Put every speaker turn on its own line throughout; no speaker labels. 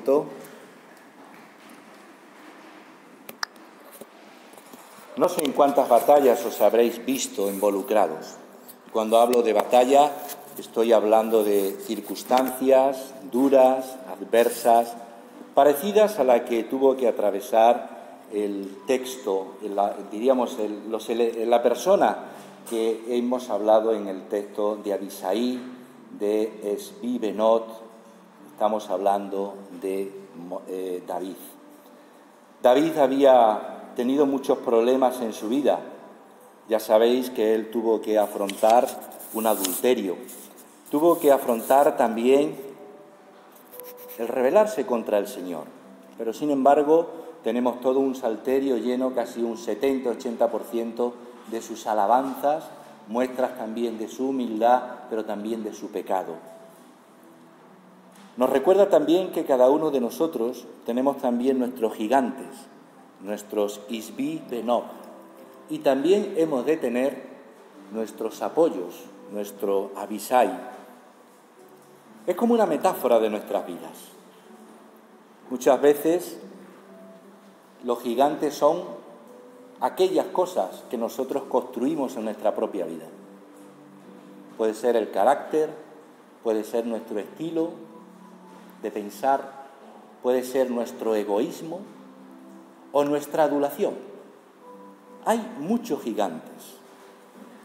asiento. No sé en cuántas batallas os habréis visto involucrados. Cuando hablo de batalla, estoy hablando de circunstancias duras, adversas, parecidas a la que tuvo que atravesar el texto, la persona que hemos hablado en el texto de Abisaí, de Esbi-Benot. Estamos hablando de David. David había tenido muchos problemas en su vida. Ya sabéis que él tuvo que afrontar un adulterio. Tuvo que afrontar también el rebelarse contra el Señor. Pero sin embargo, tenemos todo un salterio lleno, casi un 70-80% de sus alabanzas, muestras también de su humildad, pero también de su pecado. Nos recuerda también que cada uno de nosotros tenemos también nuestros gigantes, nuestros Isbi-Benob, y también hemos de tener nuestros apoyos, nuestro Abisai. Es como una metáfora de nuestras vidas. Muchas veces los gigantes son aquellas cosas que nosotros construimos en nuestra propia vida. Puede ser el carácter, puede ser nuestro estilo de pensar, puede ser nuestro egoísmo o nuestra adulación. Hay muchos gigantes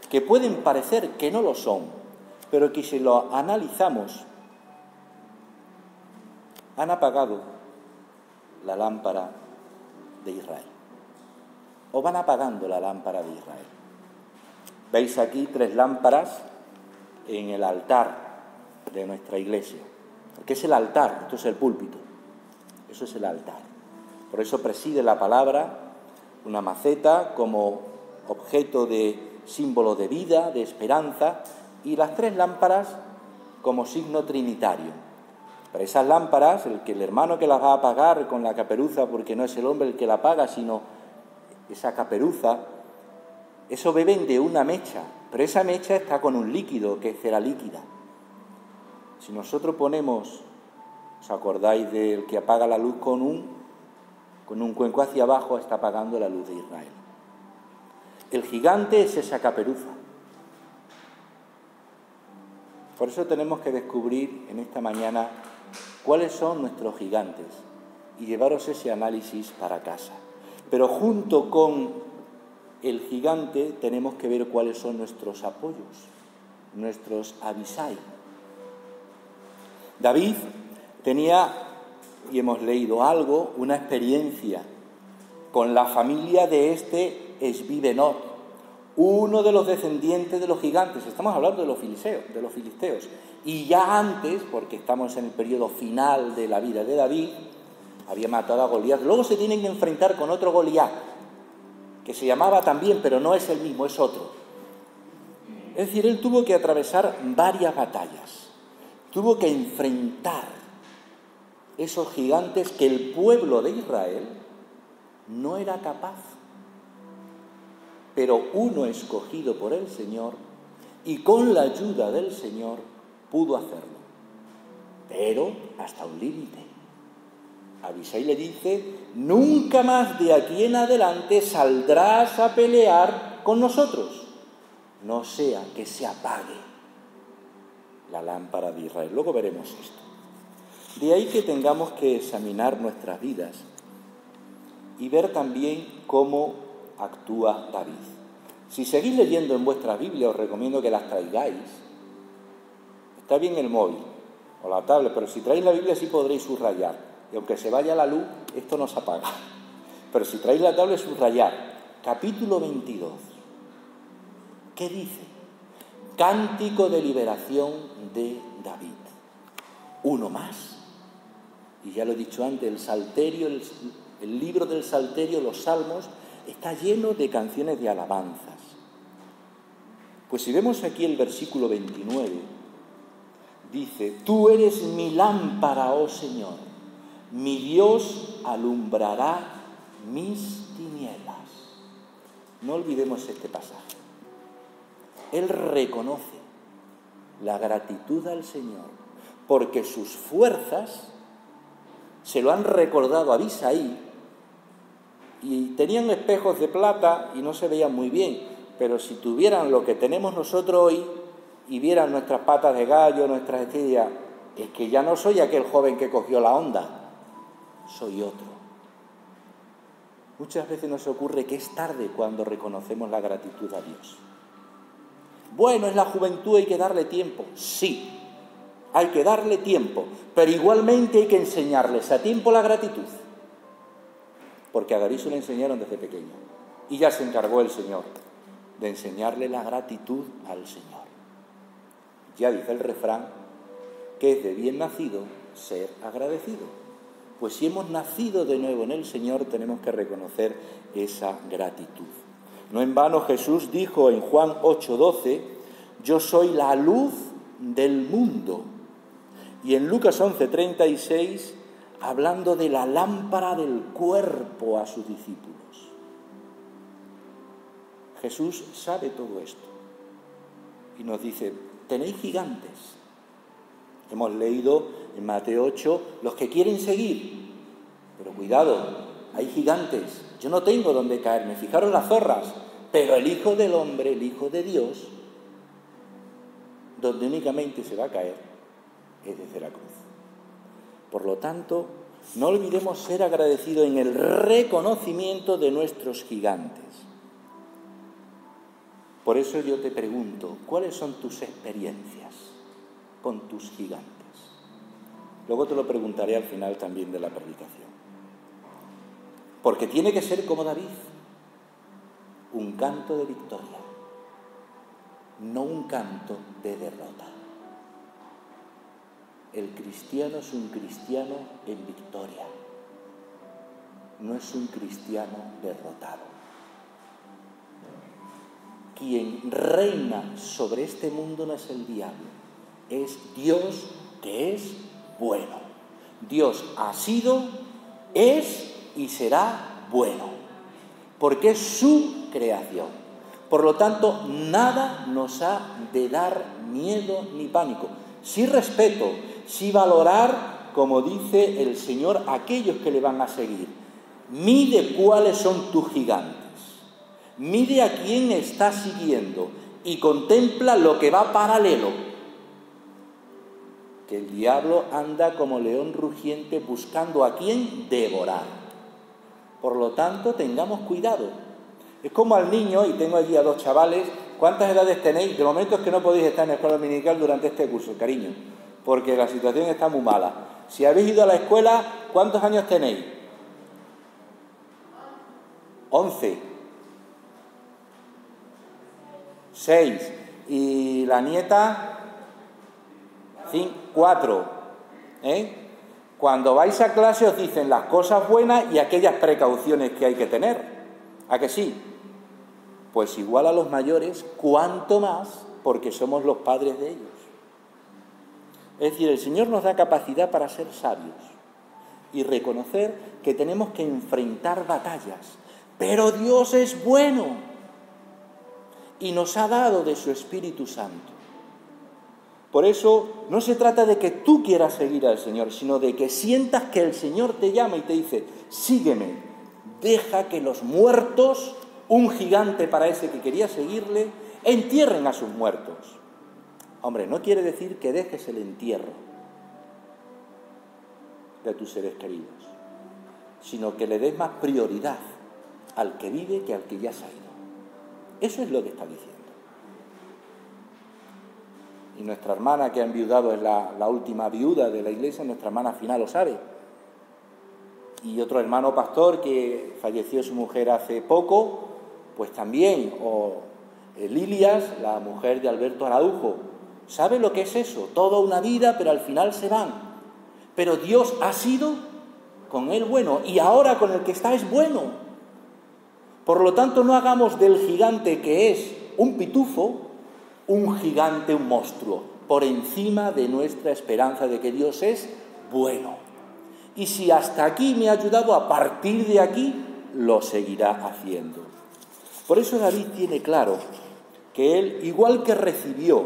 que pueden parecer que no lo son, pero que si lo analizamos, han apagado la lámpara de Israel, o van apagando la lámpara de Israel. Veis aquí 3 lámparas en el altar de nuestra iglesia. ¿Qué es el altar? Esto es el púlpito. Eso es el altar. Por eso preside la palabra una maceta como objeto de símbolo de vida, de esperanza, y las 3 lámparas como signo trinitario. Pero esas lámparas, el hermano que las va a apagar con la caperuza, porque no es el hombre el que la apaga, sino esa caperuza, eso beben de una mecha, pero esa mecha está con un líquido que es cera líquida. Si nosotros ponemos, ¿os acordáis del que apaga la luz con un cuenco hacia abajo? Está apagando la luz de Israel. El gigante es esa caperuza. Por eso tenemos que descubrir en esta mañana cuáles son nuestros gigantes y llevaros ese análisis para casa. Pero junto con el gigante tenemos que ver cuáles son nuestros apoyos, nuestros Abisai. David tenía, y hemos leído algo, una experiencia con la familia de este Esbi-Benot, uno de los descendientes de los gigantes. Estamos hablando de los filisteos. Y ya antes, porque estamos en el periodo final de la vida de David, había matado a Goliat. Luego se tienen que enfrentar con otro Goliat, que se llamaba también, pero no es el mismo, es otro. Es decir, él tuvo que atravesar varias batallas. Tuvo que enfrentar esos gigantes que el pueblo de Israel no era capaz. Pero uno escogido por el Señor y con la ayuda del Señor pudo hacerlo. Pero hasta un límite. Abisai le dice: nunca más de aquí en adelante saldrás a pelear con nosotros, no sea que se apague la lámpara de Israel. Luego veremos esto. De ahí que tengamos que examinar nuestras vidas y ver también cómo actúa David. Si seguís leyendo en vuestra Biblia, os recomiendo que las traigáis. Está bien el móvil o la tablet, pero si traéis la Biblia sí podréis subrayar. Y aunque se vaya la luz, esto no se apaga. Pero si traéis la tablet, subrayar. Capítulo 22. ¿Qué dice? Cántico de liberación de David. Uno más. Y ya lo he dicho antes, el Salterio, el libro del Salterio, los Salmos, está lleno de canciones de alabanzas. Pues si vemos aquí el versículo 29, dice: tú eres mi lámpara, oh Señor, mi Dios alumbrará mis tinieblas. No olvidemos este pasaje. Él reconoce la gratitud al Señor porque sus fuerzas se lo han recordado a Abisaí, y tenían espejos de plata y no se veían muy bien, pero si tuvieran lo que tenemos nosotros hoy y vieran nuestras patas de gallo, nuestras estrellas, es que ya no soy aquel joven que cogió la onda, soy otro. Muchas veces nos ocurre que es tarde cuando reconocemos la gratitud a Dios. Bueno, es la juventud, hay que darle tiempo. Sí, hay que darle tiempo, pero igualmente hay que enseñarles a tiempo la gratitud. Porque a David se le enseñaron desde pequeño. Y ya se encargó el Señor de enseñarle la gratitud al Señor. Ya dice el refrán que es de bien nacido ser agradecido. Pues si hemos nacido de nuevo en el Señor, tenemos que reconocer esa gratitud. No en vano Jesús dijo en Juan 8:12, yo soy la luz del mundo. Y en Lucas 11:36, hablando de la lámpara del cuerpo a sus discípulos. Jesús sabe todo esto y nos dice, tenéis gigantes. Hemos leído en Mateo 8, los que quieren seguir, pero cuidado, hay gigantes, yo no tengo dónde caerme, fijaros las zorras, pero el Hijo del Hombre, el Hijo de Dios, donde únicamente se va a caer es desde la cruz. Por lo tanto, no olvidemos ser agradecidos en el reconocimiento de nuestros gigantes. Por eso yo te pregunto, ¿cuáles son tus experiencias con tus gigantes? Luego te lo preguntaré al final también de la predicación. Porque tiene que ser como David, un canto de victoria, no un canto de derrota. El cristiano es un cristiano en victoria, no es un cristiano derrotado. Quien reina sobre este mundo no es el diablo, es Dios, que es bueno. Dios ha sido, es y será bueno, porque es su creación. Por lo tanto, nada nos ha de dar miedo ni pánico. Sí respeto, sí valorar, como dice el Señor, a aquellos que le van a seguir. Mide cuáles son tus gigantes. Mide a quién estás siguiendo y contempla lo que va paralelo. Que el diablo anda como león rugiente buscando a quién devorar. Por lo tanto, tengamos cuidado. Es como al niño, y tengo allí a dos chavales, ¿cuántas edades tenéis? De momento es que no podéis estar en la escuela dominical durante este curso, cariño, porque la situación está muy mala. Si habéis ido a la escuela, ¿cuántos años tenéis? 11. 6. ¿Y la nieta? 4. Cuando vais a clase os dicen las cosas buenas y aquellas precauciones que hay que tener. ¿A que sí? Pues igual a los mayores, cuanto más, porque somos los padres de ellos. Es decir, el Señor nos da capacidad para ser sabios y reconocer que tenemos que enfrentar batallas. Pero Dios es bueno y nos ha dado de su Espíritu Santo. Por eso no se trata de que tú quieras seguir al Señor, sino de que sientas que el Señor te llama y te dice, sígueme, deja que los muertos, un gigante para ese que quería seguirle, entierren a sus muertos. Hombre, no quiere decir que dejes el entierro de tus seres queridos, sino que le des más prioridad al que vive que al que ya se ha ido. Eso es lo que está diciendo. Y nuestra hermana que ha enviudado es la última viuda de la iglesia, nuestra hermana Fina lo sabe. Y otro hermano pastor que falleció su mujer hace poco, pues también, o Lilias, la mujer de Alberto Araujo, sabe lo que es eso, toda una vida, pero al final se van. Pero Dios ha sido con él bueno, y ahora con el que está es bueno. Por lo tanto, no hagamos del gigante que es un pitufo, un gigante, un monstruo, por encima de nuestra esperanza de que Dios es bueno. Y si hasta aquí me ha ayudado, a partir de aquí lo seguirá haciendo. Por eso David tiene claro que él, igual que recibió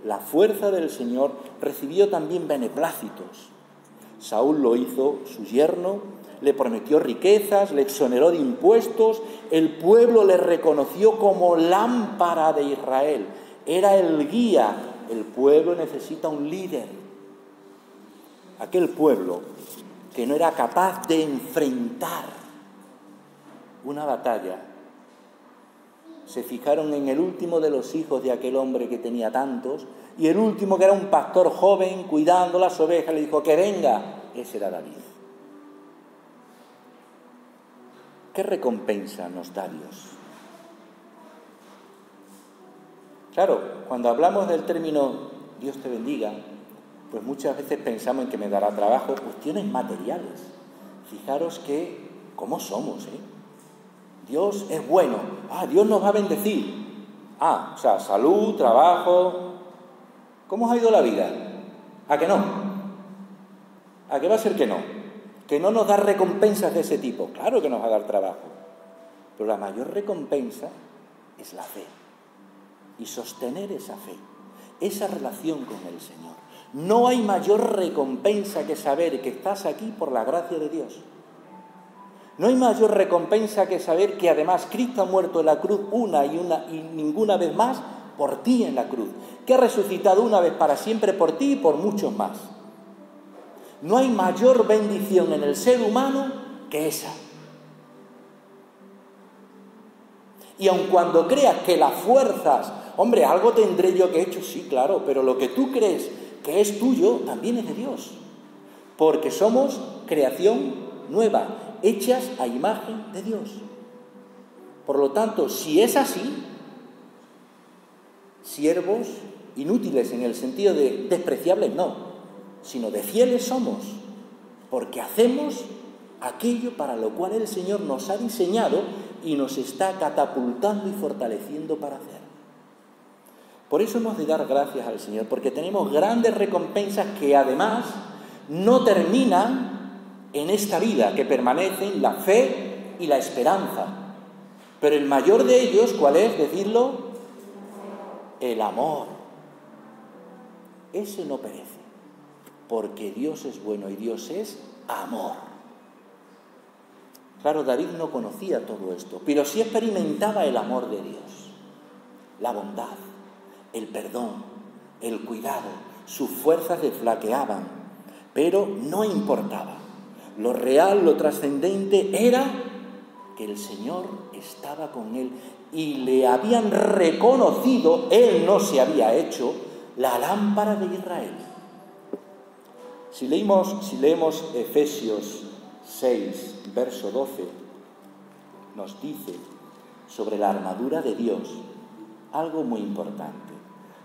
la fuerza del Señor, recibió también beneplácitos. Saúl lo hizo su yerno, le prometió riquezas, le exoneró de impuestos, el pueblo le reconoció como lámpara de Israel, era el guía. El pueblo necesita un líder. Aquel pueblo que no era capaz de enfrentar una batalla, se fijaron en el último de los hijos de aquel hombre que tenía tantos, y el último, que era un pastor joven cuidando las ovejas, le dijo que venga. Ese era David. ¿Qué recompensa nos da Dios? Claro, cuando hablamos del término Dios te bendiga, pues muchas veces pensamos en que me dará trabajo, cuestiones materiales. Fijaros que, ¿cómo somos, Dios es bueno. Dios nos va a bendecir. O sea, salud, trabajo. ¿Cómo os ha ido la vida? ¿A que no? ¿A qué va a ser que no? Que no nos da recompensas de ese tipo. Claro que nos va a dar trabajo. Pero la mayor recompensa es la fe. Y sostener esa fe, esa relación con el Señor. No hay mayor recompensa que saber que estás aquí por la gracia de Dios. No hay mayor recompensa que saber que además Cristo ha muerto en la cruz una y ninguna vez más por ti en la cruz, que ha resucitado una vez para siempre por ti y por muchos más. No hay mayor bendición en el ser humano que esa. Y aun cuando creas que las fuerzas, algo tendré yo que he hecho, sí, claro, pero lo que tú crees que es tuyo también es de Dios, porque somos creación nueva, hechas a imagen de Dios. Por lo tanto, si es así, siervos inútiles en el sentido de despreciables no, sino de fieles somos, porque hacemos aquello para lo cual el Señor nos ha diseñado y nos está catapultando y fortaleciendo para hacer. Por eso hemos de dar gracias al Señor, porque tenemos grandes recompensas que además no terminan en esta vida, que permanecen la fe y la esperanza. Pero el mayor de ellos, ¿cuál es? Decirlo, el amor. Ese no perece, porque Dios es bueno y Dios es amor. Claro, David no conocía todo esto, pero sí experimentaba el amor de Dios, la bondad, el perdón, el cuidado. Sus fuerzas le flaqueaban, pero no importaba. Lo real, lo trascendente era que el Señor estaba con él y le habían reconocido, él no se había hecho, la lámpara de Israel. Si leemos Efesios 6, verso 12, nos dice sobre la armadura de Dios algo muy importante.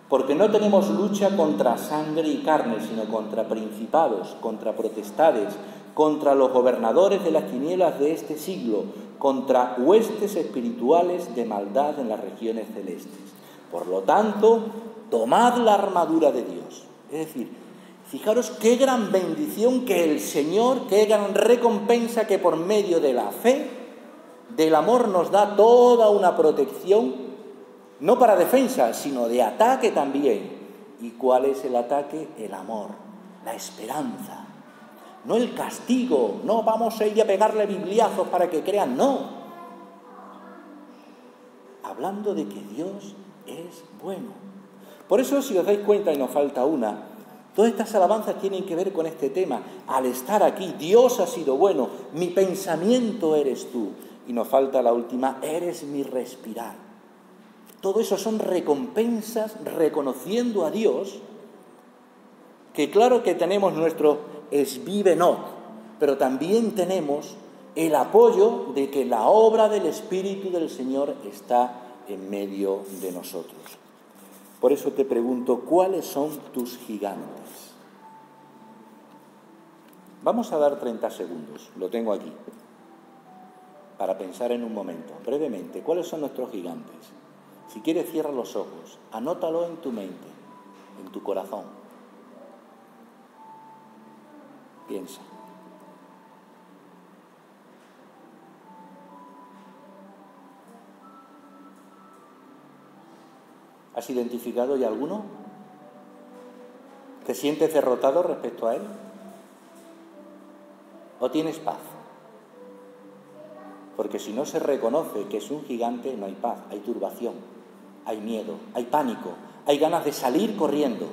Porque no tenemos lucha contra sangre y carne, sino contra principados, contra potestades, contra los gobernadores de las tinieblas de este siglo, contra huestes espirituales de maldad en las regiones celestes. Por lo tanto, tomad la armadura de Dios. Es decir, fijaros qué gran bendición que el Señor, qué gran recompensa que por medio de la fe, del amor, nos da toda una protección, no para defensa, sino de ataque también. ¿Y cuál es el ataque? El amor, la esperanza. No el castigo, no vamos a ir a pegarle bibliazos para que crean, no. Hablando de que Dios es bueno. Por eso, si os dais cuenta, y nos falta una, todas estas alabanzas tienen que ver con este tema. Al estar aquí, Dios ha sido bueno, mi pensamiento eres tú. Y nos falta la última, eres mi respirar. Todo eso son recompensas reconociendo a Dios, que claro que tenemos nuestro es vive not, pero también tenemos el apoyo de que la obra del Espíritu del Señor está en medio de nosotros. Por eso te pregunto, ¿cuáles son tus gigantes? Vamos a dar 30 segundos, lo tengo aquí, para pensar en un momento, brevemente, ¿cuáles son nuestros gigantes? Si quieres, cierra los ojos, anótalo en tu mente, en tu corazón. Piensa. ¿Has identificado ya alguno? ¿Te sientes derrotado respecto a él? o tienes paz. Porque si no se reconoce que es un gigante, no hay paz, hay turbación, hay miedo, hay pánico, hay ganas de salir corriendo.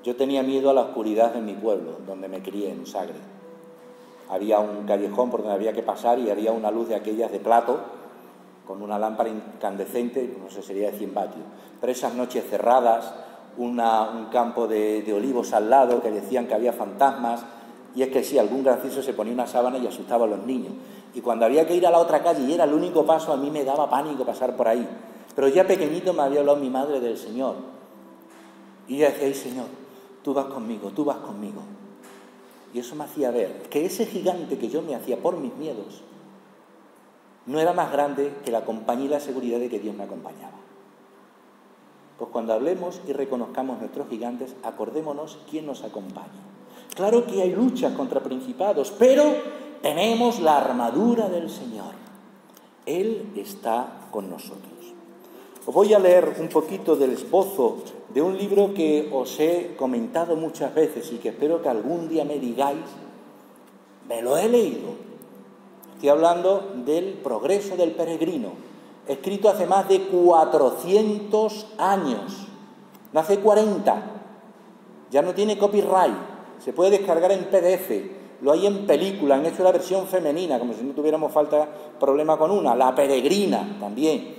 Yo tenía miedo a la oscuridad en mi pueblo, donde me crié, en Sagre. Había un callejón por donde había que pasar y había una luz de aquellas de plato, con una lámpara incandescente, no sé, sería de 100 vatios. Pero esas noches cerradas, un campo de olivos al lado, que decían que había fantasmas, y es que sí, algún gracioso se ponía una sábana y asustaba a los niños. Y cuando había que ir a la otra calle y era el único paso, a mí me daba pánico pasar por ahí. Pero ya pequeñito me había hablado mi madre del Señor. Y yo decía, ay Señor, tú vas conmigo, tú vas conmigo. Y eso me hacía ver que ese gigante que yo me hacía por mis miedos no era más grande que la compañía y la seguridad de que Dios me acompañaba. Pues cuando hablemos y reconozcamos nuestros gigantes, acordémonos quién nos acompaña. Claro que hay luchas contra principados, pero tenemos la armadura del Señor. Él está con nosotros. Os voy a leer un poquito del esbozo de un libro que os he comentado muchas veces y que espero que algún día me digáis, me lo he leído. Estoy hablando del Progreso del Peregrino, escrito hace más de 400 años, no hace 40, ya no tiene copyright, se puede descargar en PDF, lo hay en película, han hecho la versión femenina, como si no tuviéramos problema con una, La Peregrina también.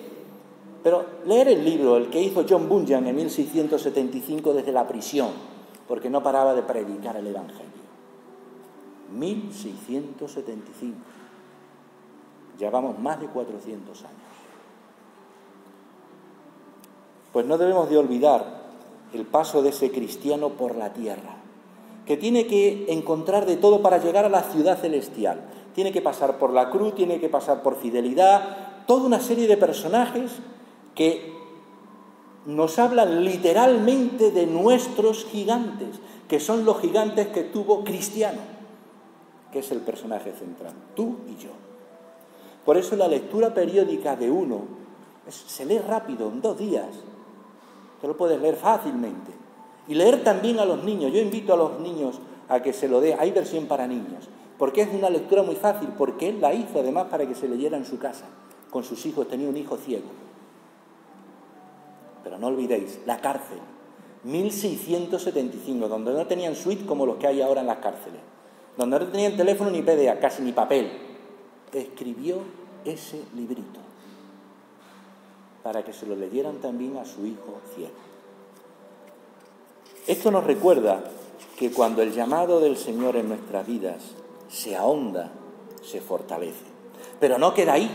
Pero leer el libro, el que hizo John Bunyan en 1675 desde la prisión, porque no paraba de predicar el Evangelio. 1675. Llevamos más de 400 años. Pues no debemos de olvidar el paso de ese cristiano por la tierra, que tiene que encontrar de todo para llegar a la ciudad celestial. Tiene que pasar por la cruz, tiene que pasar por fidelidad, toda una serie de personajes que nos hablan literalmente de nuestros gigantes, que son los gigantes que tuvo Cristiano, que es el personaje central, tú y yo. Por eso la lectura periódica de uno se lee rápido, en 2 días, te lo puedes leer fácilmente. Y leer también a los niños, yo invito a los niños a que se lo dé, hay versión para niños, porque es una lectura muy fácil, porque él la hizo además para que se leyera en su casa, con sus hijos, tenía un hijo ciego. Pero no olvidéis, la cárcel, 1675, donde no tenían suite como los que hay ahora en las cárceles, donde no tenían teléfono ni PDA, casi ni papel, escribió ese librito para que se lo leyeran también a su hijo ciego. Esto nos recuerda que cuando el llamado del Señor en nuestras vidas se ahonda, se fortalece. Pero no queda ahí.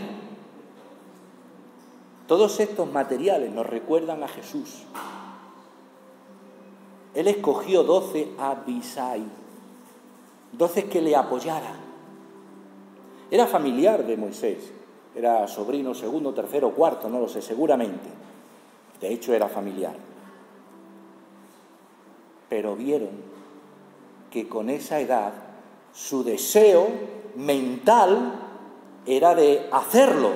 Todos estos materiales nos recuerdan a Jesús. Él escogió 12 Abisai, 12 que le apoyaran. Era familiar de Moisés, era sobrino segundo, tercero, cuarto, no lo sé, seguramente. De hecho, era familiar. Pero vieron que con esa edad su deseo mental era de hacerlo.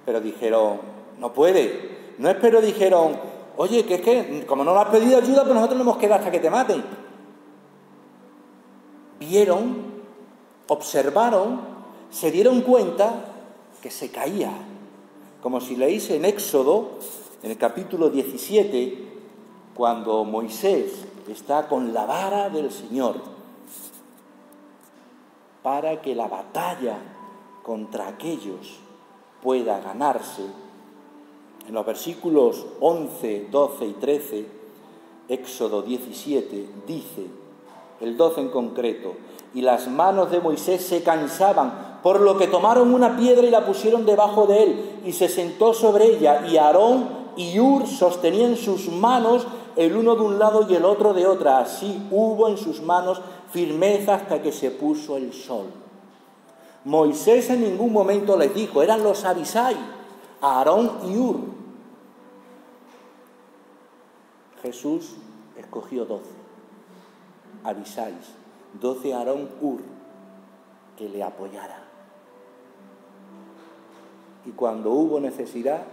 Pero dijeron, no puede. No es pero dijeron, oye, que es que como no le has pedido ayuda, pues nosotros no hemos quedado hasta que te maten. Vieron, observaron, se dieron cuenta que se caía. Como si leéis en Éxodo, en el capítulo 17, cuando Moisés está con la vara del Señor para que la batalla contra aquellos pueda ganarse. En los versículos 11, 12 y 13, Éxodo 17, dice, el 12 en concreto, y las manos de Moisés se cansaban, por lo que tomaron una piedra y la pusieron debajo de él, y se sentó sobre ella, y Aarón y Hur sostenían sus manos, el uno de un lado y el otro de otra. Así hubo en sus manos firmeza hasta que se puso el sol. Moisés en ningún momento les dijo, eran los Abisai, Aarón y Hur. Jesús escogió 12 Abisai, 12 Aarón, Hur, que le apoyara. Y cuando hubo necesidad,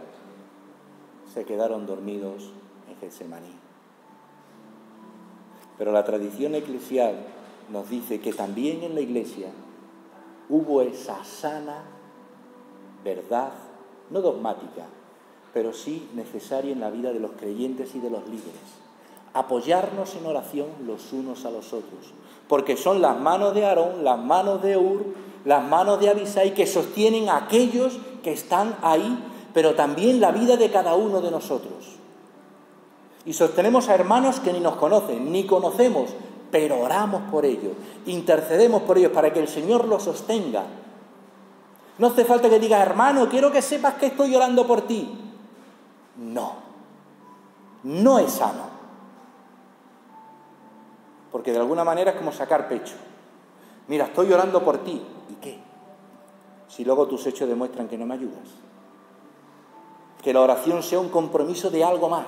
se quedaron dormidos en Getsemaní. Pero la tradición eclesial nos dice que también en la Iglesia hubo esa sana verdad, no dogmática, pero sí necesaria en la vida de los creyentes y de los líderes. Apoyarnos en oración los unos a los otros, porque son las manos de Aarón, las manos de Hur, las manos de Abisai que sostienen a aquellos que están ahí, pero también la vida de cada uno de nosotros. Y sostenemos a hermanos que ni nos conocen, ni conocemos, pero oramos por ellos, intercedemos por ellos para que el Señor los sostenga. No hace falta que digas, hermano, quiero que sepas que estoy orando por ti. No, no es sano. Porque de alguna manera es como sacar pecho. Mira, estoy orando por ti. ¿Y qué? Si luego tus hechos demuestran que no me ayudas. Que la oración sea un compromiso de algo más.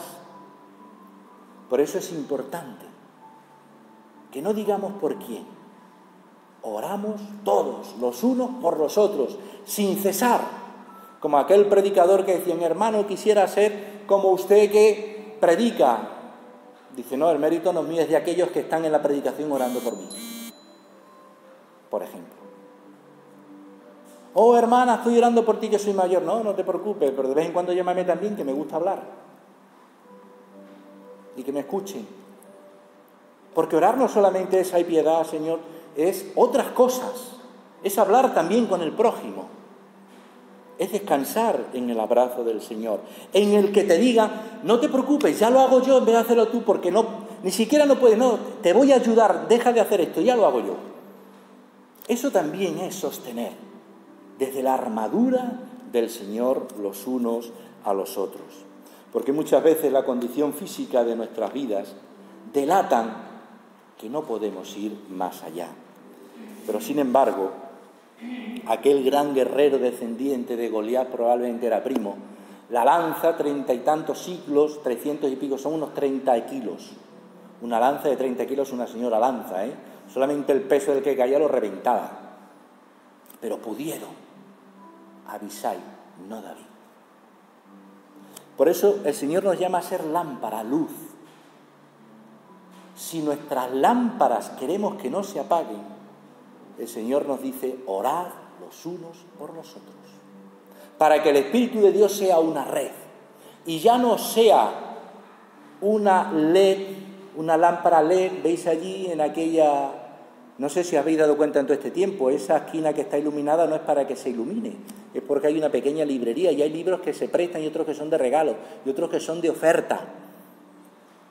Por eso es importante que no digamos por quién. Oramos todos, los unos por los otros, sin cesar. Como aquel predicador que decía, mi hermano, quisiera ser como usted que predica. Dice, no, el mérito no es mío, es de aquellos que están en la predicación orando por mí. Por ejemplo. Oh, hermana, estoy orando por ti que soy mayor. No, no te preocupes, pero de vez en cuando llámame también, que me gusta hablar. Y que me escuchen. Porque orar no solamente es hay piedad, Señor, es otras cosas. Es hablar también con el prójimo. Es descansar en el abrazo del Señor, en el que te diga, no te preocupes, ya lo hago yo en vez de hacerlo tú, porque no, ni siquiera no puedes, no, te voy a ayudar, deja de hacer esto, ya lo hago yo. Eso también es sostener desde la armadura del Señor los unos a los otros. Porque muchas veces la condición física de nuestras vidas delatan que no podemos ir más allá. Pero sin embargo, aquel gran guerrero descendiente de Goliat probablemente era primo. La lanza, 30 y tantos siglos, 300 y pico, son unos 30 kilos. Una lanza de 30 kilos es una señora lanza, ¿eh? Solamente el peso del que caía lo reventaba. Pero pudieron. Abisai, no David. Por eso el Señor nos llama a ser lámpara, luz. Si nuestras lámparas queremos que no se apaguen, el Señor nos dice, orad los unos por los otros, para que el Espíritu de Dios sea una red, y ya no sea una LED, una lámpara LED, veis allí en aquella, no sé si habéis dado cuenta en todo este tiempo, esa esquina que está iluminada no es para que se ilumine, es porque hay una pequeña librería y hay libros que se prestan y otros que son de regalo y otros que son de oferta.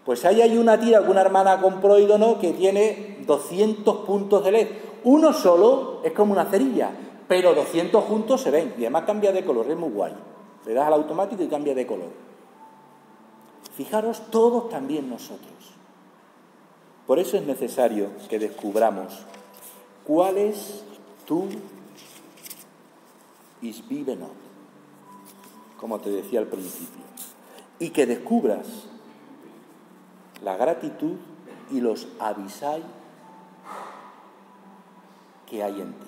Pues ahí hay una tira que una hermana compró y donó que tiene 200 puntos de LED. Uno solo es como una cerilla, pero 200 juntos se ven y además cambia de color, es muy guay. Le das al automático y cambia de color. Fijaros, todos también nosotros. Por eso es necesario que descubramos cuál es tu isvivenot, como te decía al principio, y que descubras la gratitud y los abisai que hay en ti.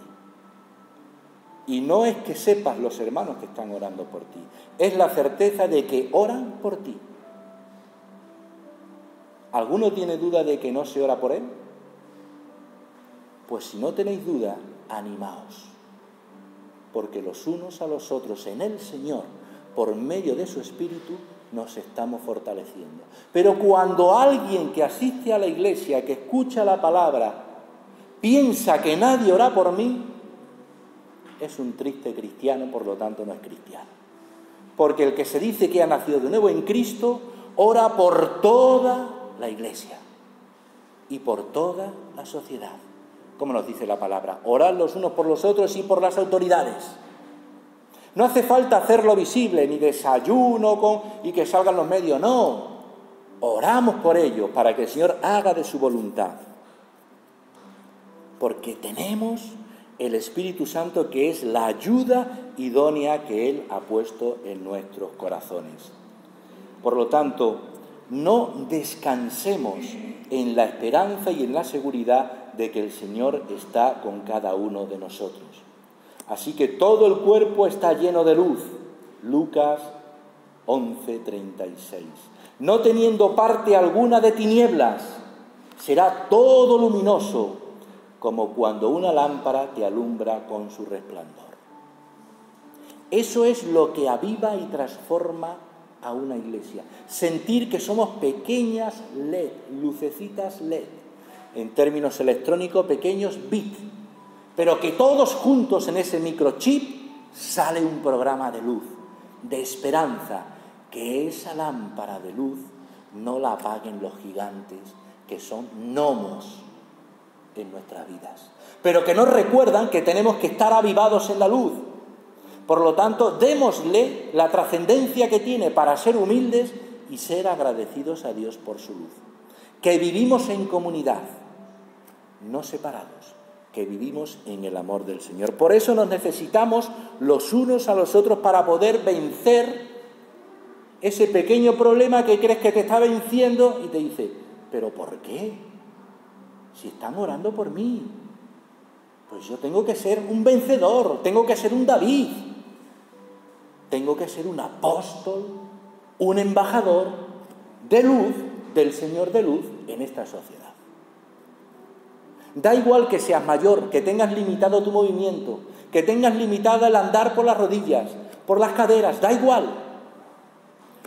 Y no es que sepas los hermanos que están orando por ti, es la certeza de que oran por ti. ¿Alguno tiene duda de que no se ora por él? Pues si no tenéis duda, animaos, porque los unos a los otros en el Señor, por medio de su Espíritu, nos estamos fortaleciendo. Pero cuando alguien que asiste a la iglesia, que escucha la palabra, piensa que nadie ora por mí, es un triste cristiano, por lo tanto no es cristiano. Porque el que se dice que ha nacido de nuevo en Cristo, ora por toda la iglesia y por toda la sociedad. Como nos dice la palabra, orad los unos por los otros y por las autoridades. No hace falta hacerlo visible, ni desayuno y que salgan los medios, no. Oramos por ellos para que el Señor haga de su voluntad. Porque tenemos el Espíritu Santo, que es la ayuda idónea que Él ha puesto en nuestros corazones. Por lo tanto, no descansemos en la esperanza y en la seguridad de que el Señor está con cada uno de nosotros. Así que todo el cuerpo está lleno de luz. Lucas 11:36. No teniendo parte alguna de tinieblas, Será todo luminoso, como cuando una lámpara te alumbra con su resplandor. Eso es lo que aviva y transforma a una iglesia. Sentir que somos pequeñas LED, lucecitas LED, en términos electrónicos, pequeños bits, pero que todos juntos en ese microchip sale un programa de luz, de esperanza, que esa lámpara de luz no la apaguen los gigantes, que son gnomos en nuestras vidas, pero que nos recuerdan que tenemos que estar avivados en la luz. Por lo tanto, démosle la trascendencia que tiene para ser humildes y ser agradecidos a Dios por su luz. Que vivimos en comunidad, no separados, que vivimos en el amor del Señor. Por eso nos necesitamos los unos a los otros para poder vencer ese pequeño problema que crees que te está venciendo y te dice, ¿pero por qué? Si están orando por mí, pues yo tengo que ser un vencedor, tengo que ser un David, tengo que ser un apóstol, un embajador de luz, del Señor de luz en esta sociedad. Da igual que seas mayor, que tengas limitado tu movimiento, que tengas limitado el andar por las rodillas, por las caderas, da igual.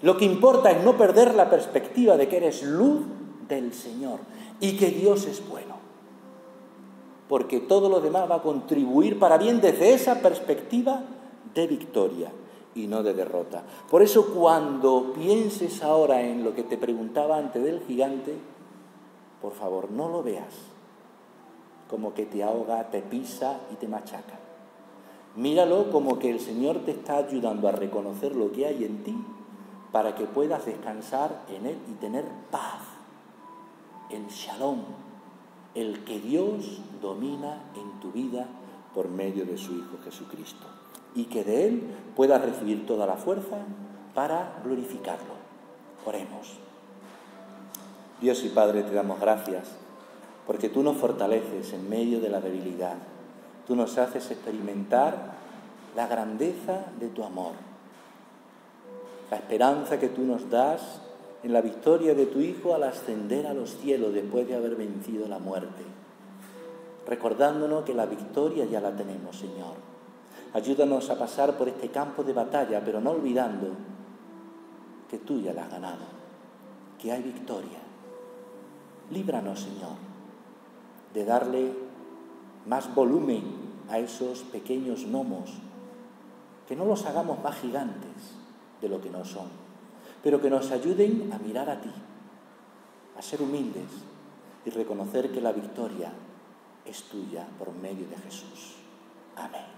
Lo que importa es no perder la perspectiva de que eres luz del Señor y que Dios es bueno. Porque todo lo demás va a contribuir para bien desde esa perspectiva de victoria y no de derrota. Por eso cuando pienses ahora en lo que te preguntaba antes del gigante, por favor, no lo veas como que te ahoga, te pisa y te machaca. Míralo como que el Señor te está ayudando a reconocer lo que hay en ti para que puedas descansar en Él y tener paz, el shalom, el que Dios domina en tu vida por medio de su Hijo Jesucristo, y que de Él puedas recibir toda la fuerza para glorificarlo. Oremos. Dios y Padre, te damos gracias porque tú nos fortaleces en medio de la debilidad. Tú nos haces experimentar la grandeza de tu amor, la esperanza que tú nos das en la victoria de tu Hijo al ascender a los cielos después de haber vencido la muerte, recordándonos que la victoria ya la tenemos, Señor. Ayúdanos a pasar por este campo de batalla, pero no olvidando que tú ya la has ganado, que hay victoria. Líbranos, Señor, de darle más volumen a esos pequeños gnomos, que no los hagamos más gigantes de lo que no son, pero que nos ayuden a mirar a ti, a ser humildes y reconocer que la victoria es tuya por medio de Jesús. Amén.